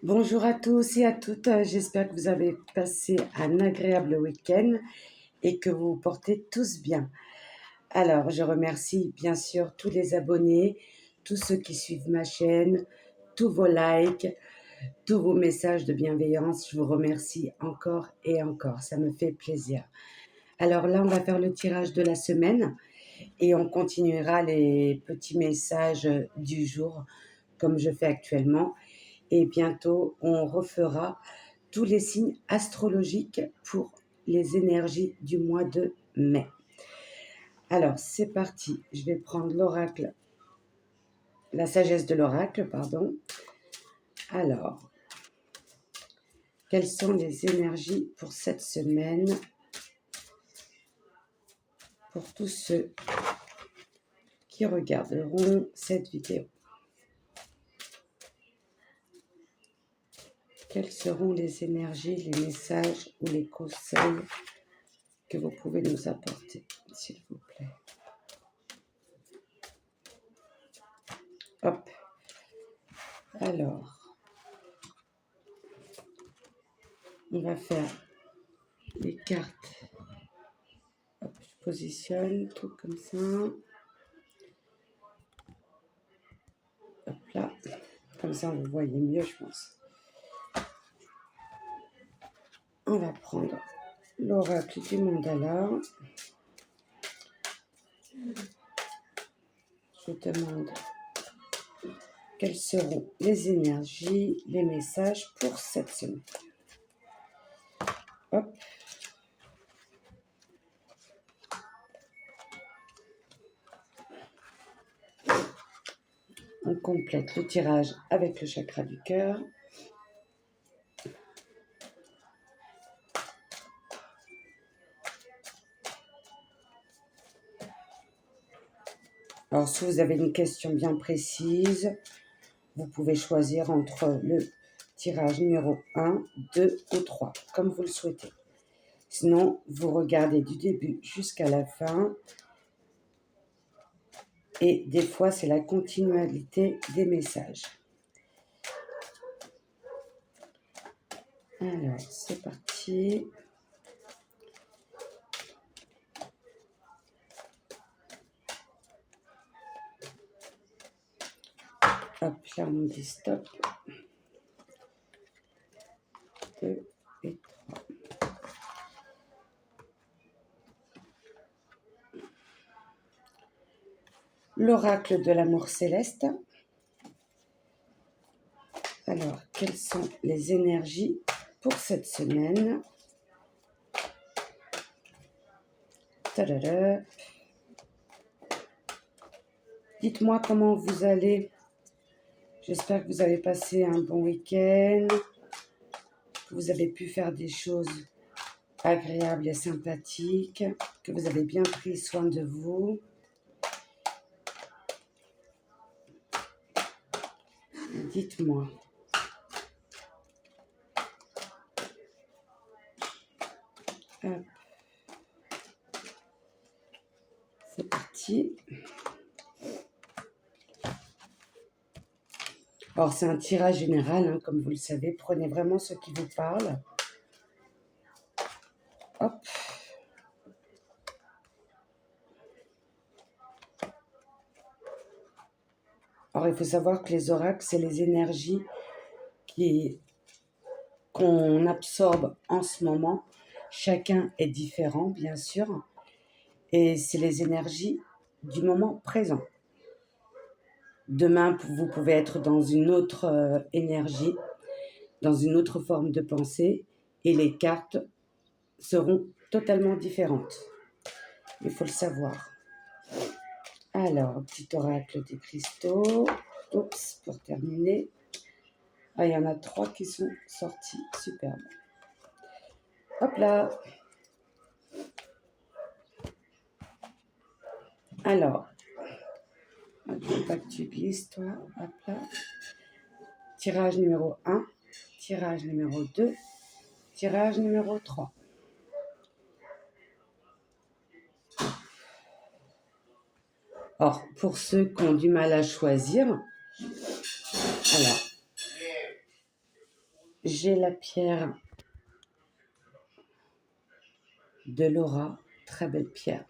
Bonjour à tous et à toutes, j'espère que vous avez passé un agréable week-end et que vous vous portez tous bien. Alors, je remercie bien sûr tous les abonnés, tous ceux qui suivent ma chaîne, tous vos likes, tous vos messages de bienveillance. Je vous remercie encore et encore, ça me fait plaisir. Alors là, on va faire le tirage de la semaine et on continuera les petits messages du jour comme je fais actuellement. Et bientôt, on refera tous les signes astrologiques pour les énergies du mois de mai. Alors, c'est parti. Je vais prendre l'oracle, la sagesse de l'oracle, pardon. Alors, quelles sont les énergies pour cette semaine pour tous ceux qui regarderont cette vidéo? Quelles seront les énergies, les messages ou les conseils que vous pouvez nous apporter, s'il vous plaît? Hop. Alors, on va faire les cartes. Hop, je positionne tout comme ça. Hop là. Comme ça, vous voyez mieux, je pense. On va prendre l'oracle du mandala. Je demande quelles seront les énergies, les messages pour cette semaine. Hop. On complète le tirage avec le chakra du cœur. Alors, si vous avez une question bien précise, vous pouvez choisir entre le tirage numéro 1, 2 ou 3, comme vous le souhaitez. Sinon, vous regardez du début jusqu'à la fin. Et des fois, c'est la continualité des messages. Alors, c'est parti. Hop, là, on dit stop. 2 et 3. L'oracle de l'amour céleste. Alors, quelles sont les énergies pour cette semaine? Tadada. Dites-moi comment vous allez. J'espère que vous avez passé un bon week-end, que vous avez pu faire des choses agréables et sympathiques, que vous avez bien pris soin de vous. Dites-moi. Hop. C'est parti. Alors, c'est un tirage général, hein, comme vous le savez. Prenez vraiment ce qui vous parle. Hop. Alors, il faut savoir que les oracles, c'est les énergies qu'on absorbe en ce moment. Chacun est différent, bien sûr. Et c'est les énergies du moment présent. Demain, vous pouvez être dans une autre énergie, dans une autre forme de pensée, et les cartes seront totalement différentes. Il faut le savoir. Alors, petit oracle des cristaux. Oups, pour terminer. Ah, il y en a 3 qui sont sortis. Superbe. Hop là. Alors, il ne faut pas que tu glisses, toi. Hop là. Tirage numéro 1. Tirage numéro 2. Tirage numéro 3. Or, pour ceux qui ont du mal à choisir, alors, j'ai la pierre de Laura, très belle pierre,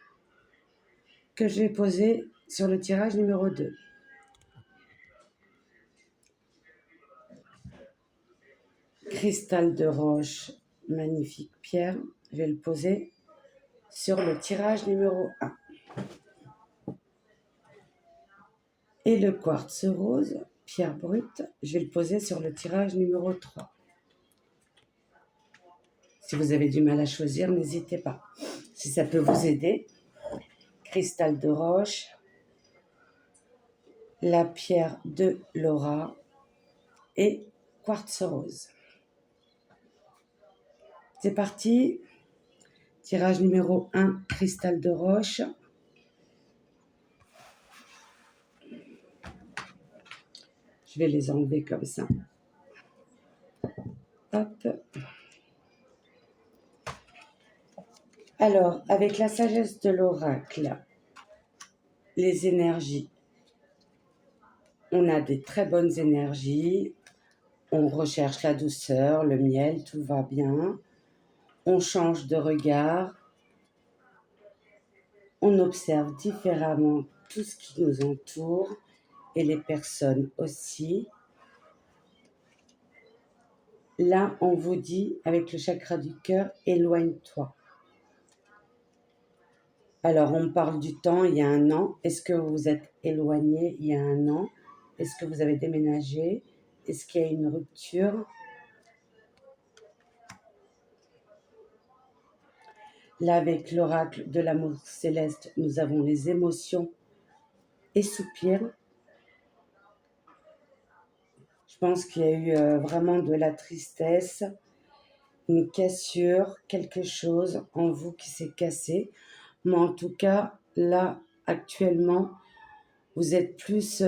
que j'ai posée sur le tirage numéro 2. Cristal de roche, magnifique pierre, je vais le poser sur le tirage numéro 1. Et le quartz rose, pierre brute, je vais le poser sur le tirage numéro 3. Si vous avez du mal à choisir, n'hésitez pas. Si ça peut vous aider, cristal de roche, la pierre de Laura et quartz rose. C'est parti. Tirage numéro 1, cristal de roche. Je vais les enlever comme ça. Hop. Alors, avec la sagesse de l'oracle, les énergies, on a des très bonnes énergies. On recherche la douceur, le miel, tout va bien. On change de regard. On observe différemment tout ce qui nous entoure et les personnes aussi. Là, on vous dit, avec le chakra du cœur, éloigne-toi. Alors, on parle du temps il y a un an. Est-ce que vous vous êtes éloigné il y a un an? Est-ce que vous avez déménagé? Est-ce qu'il y a une rupture? Là, avec l'oracle de l'amour céleste, nous avons les émotions et soupirs. Je pense qu'il y a eu vraiment de la tristesse, une cassure, quelque chose en vous qui s'est cassé. Mais en tout cas, là, actuellement, vous êtes plus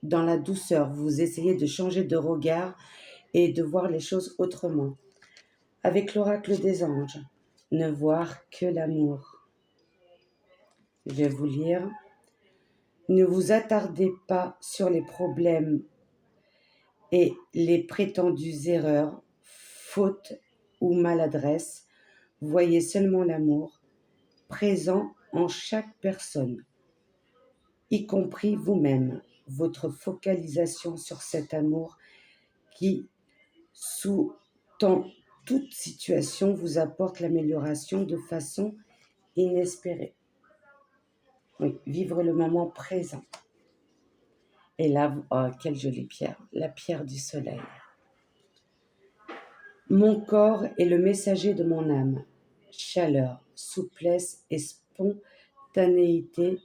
dans la douceur. Vous essayez de changer de regard et de voir les choses autrement. Avec l'oracle des anges, ne voir que l'amour. Je vais vous lire. Ne vous attardez pas sur les problèmes et les prétendues erreurs, fautes ou maladresses. Voyez seulement l'amour présent en chaque personne, y compris vous-même. Votre focalisation sur cet amour qui, sous toute situation, vous apporte l'amélioration de façon inespérée. Oui, vivre le moment présent. Et là, oh, quelle jolie pierre, la pierre du soleil. Mon corps est le messager de mon âme. Chaleur, souplesse et spontanéité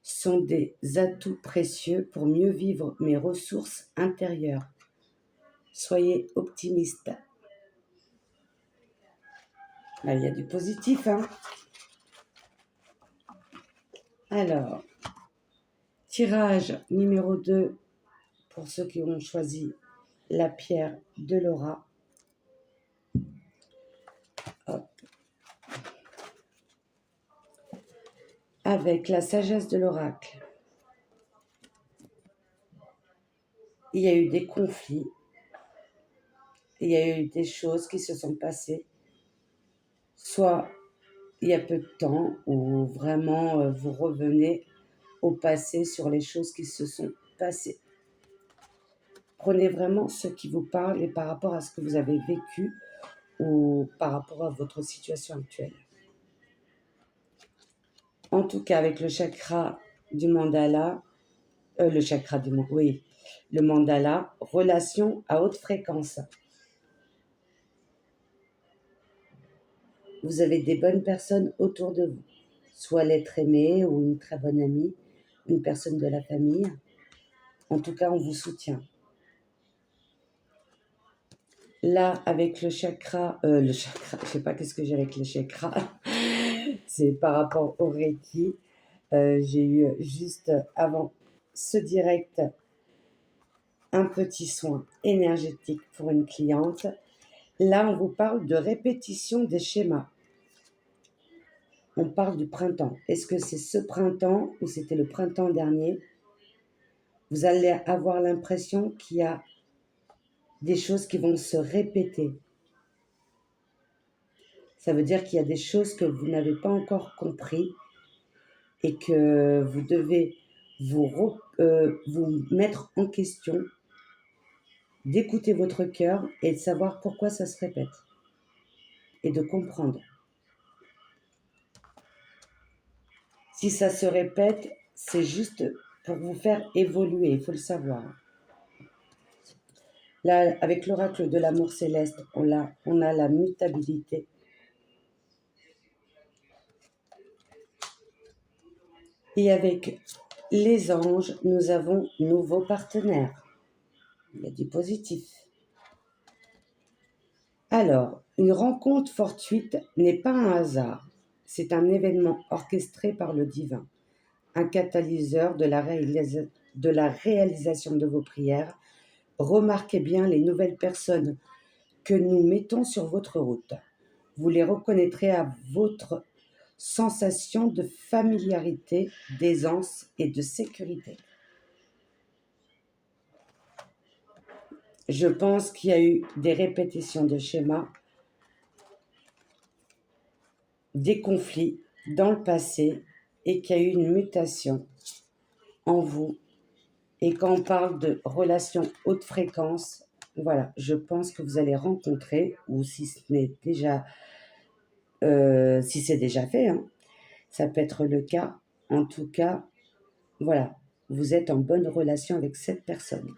sont des atouts précieux pour mieux vivre mes ressources intérieures. Soyez optimiste. Là, il y a du positif, hein. Alors, tirage numéro 2 pour ceux qui ont choisi la pierre de Laura. Hop. Avec la sagesse de l'oracle, il y a eu des conflits, il y a eu des choses qui se sont passées, soit il y a peu de temps, où vraiment vous revenez au passé sur les choses qui se sont passées. Prenez vraiment ce qui vous parle et par rapport à ce que vous avez vécu ou par rapport à votre situation actuelle. En tout cas, avec le chakra du mandala, le mandala, relation à haute fréquence. Vous avez des bonnes personnes autour de vous, soit l'être aimé ou une très bonne amie, une personne de la famille. En tout cas, on vous soutient. Là, avec le chakra, je sais pas qu'est-ce que j'ai avec le chakra, c'est par rapport au Reiki. J'ai eu juste avant ce direct un petit soin énergétique pour une cliente. Là, on vous parle de répétition des schémas. On parle du printemps. Est-ce que c'est ce printemps ou c'était le printemps dernier? Vous allez avoir l'impression qu'il y a des choses qui vont se répéter. Ça veut dire qu'il y a des choses que vous n'avez pas encore compris et que vous devez vous mettre en question, d'écouter votre cœur et de savoir pourquoi ça se répète et de comprendre. Si ça se répète, c'est juste pour vous faire évoluer, il faut le savoir. Là, avec l'oracle de l'amour céleste, on a la mutabilité. Et avec les anges, nous avons nouveaux partenaires. Il y a du positif. Alors, une rencontre fortuite n'est pas un hasard. C'est un événement orchestré par le divin, un catalyseur de la réalisation de vos prières. Remarquez bien les nouvelles personnes que nous mettons sur votre route. Vous les reconnaîtrez à votre sensation de familiarité, d'aisance et de sécurité. Je pense qu'il y a eu des répétitions de schémas, des conflits dans le passé et qu'il y a eu une mutation en vous. Et quand on parle de relations haute fréquence, voilà, je pense que vous allez rencontrer, ou si ce n'est déjà, si c'est déjà fait, hein, ça peut être le cas. En tout cas, voilà, vous êtes en bonne relation avec cette personne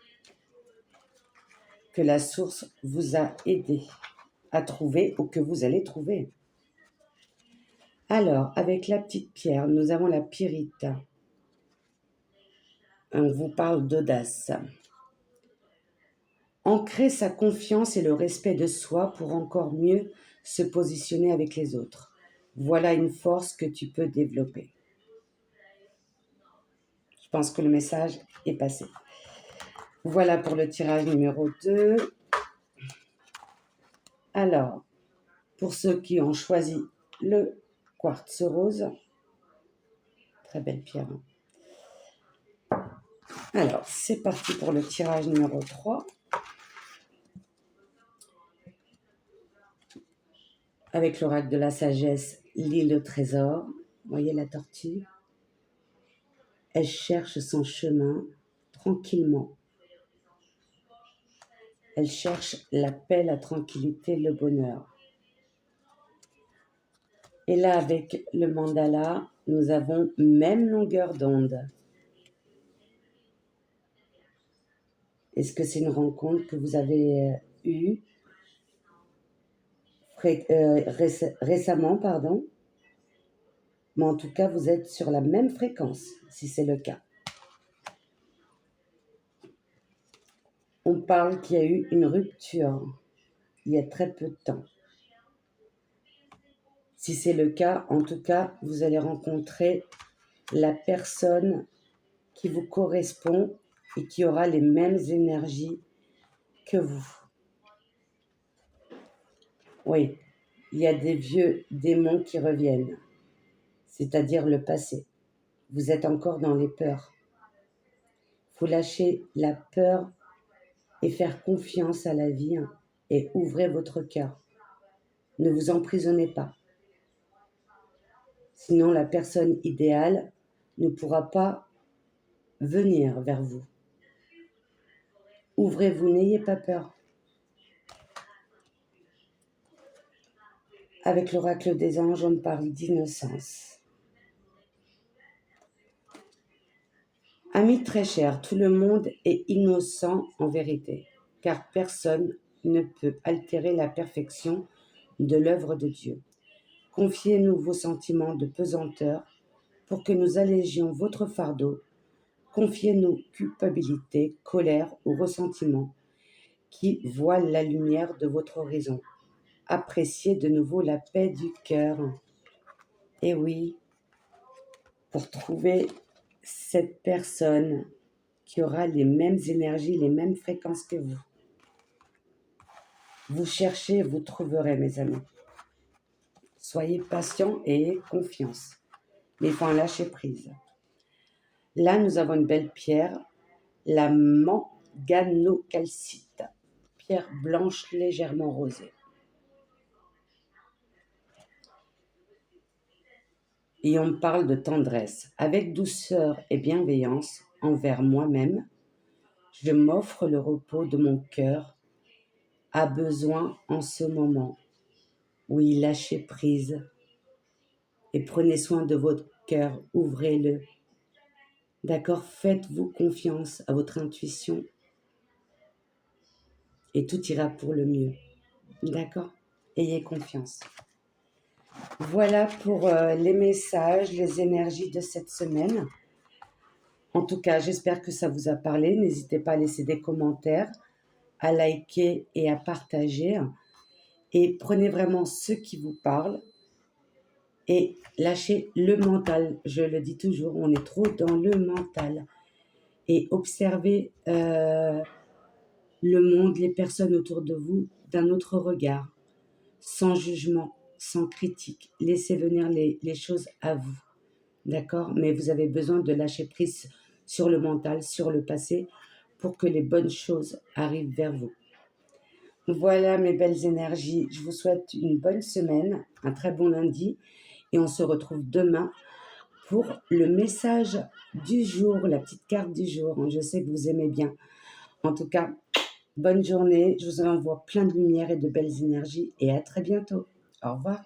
que la source vous a aidé à trouver ou que vous allez trouver. Alors, avec la petite pierre, nous avons la pyrite. On vous parle d'audace. Ancrer sa confiance et le respect de soi pour encore mieux se positionner avec les autres. Voilà une force que tu peux développer. Je pense que le message est passé. Voilà pour le tirage numéro 2. Alors, pour ceux qui ont choisi le quartz rose, très belle pierre. Alors, c'est parti pour le tirage numéro 3. Avec l'oracle de la sagesse, l'île au trésor. Vous voyez la tortue? Elle cherche son chemin tranquillement. Elle cherche la paix, la tranquillité, le bonheur. Et là, avec le mandala, nous avons même longueur d'onde. Est-ce que c'est une rencontre que vous avez eue récemment, pardon? Mais en tout cas, vous êtes sur la même fréquence, si c'est le cas. On parle qu'il y a eu une rupture il y a très peu de temps. Si c'est le cas, en tout cas, vous allez rencontrer la personne qui vous correspond et qui aura les mêmes énergies que vous. Oui, il y a des vieux démons qui reviennent, c'est-à-dire le passé. Vous êtes encore dans les peurs. Il faut lâcher la peur et faire confiance à la vie et ouvrez votre cœur. Ne vous emprisonnez pas. Sinon, la personne idéale ne pourra pas venir vers vous. Ouvrez-vous, n'ayez pas peur. Avec l'oracle des anges, on parle d'innocence. Amis très chers, tout le monde est innocent en vérité, car personne ne peut altérer la perfection de l'œuvre de Dieu. Confiez-nous vos sentiments de pesanteur pour que nous allégions votre fardeau. Confiez-nous culpabilité, colère ou ressentiment qui voilent la lumière de votre horizon. Appréciez de nouveau la paix du cœur. Et oui, pour trouver cette personne qui aura les mêmes énergies, les mêmes fréquences que vous. Vous cherchez, vous trouverez, mes amis. Soyez patients et ayez confiance. Mais il faut en lâcher prise. Là, nous avons une belle pierre, la manganocalcite. pierre blanche légèrement rosée. Et on me parle de tendresse. Avec douceur et bienveillance envers moi-même, je m'offre le repos de mon cœur a besoin en ce moment. Oui, lâchez prise et prenez soin de votre cœur, ouvrez-le. D'accord? Faites-vous confiance à votre intuition et tout ira pour le mieux. D'accord? Ayez confiance. Voilà pour les messages, les énergies de cette semaine. En tout cas, j'espère que ça vous a parlé. N'hésitez pas à laisser des commentaires, à liker et à partager. Et prenez vraiment ce qui vous parle et lâchez le mental. Je le dis toujours, on est trop dans le mental. Et observez le monde, les personnes autour de vous d'un autre regard, sans jugement, sans critique. Laissez venir les choses à vous. D'accord? Mais vous avez besoin de lâcher prise sur le mental, sur le passé, pour que les bonnes choses arrivent vers vous. Voilà mes belles énergies. Je vous souhaite une bonne semaine, un très bon lundi, et on se retrouve demain pour le message du jour, la petite carte du jour. Je sais que vous aimez bien. En tout cas, bonne journée. Je vous envoie plein de lumière et de belles énergies, et à très bientôt. Au revoir.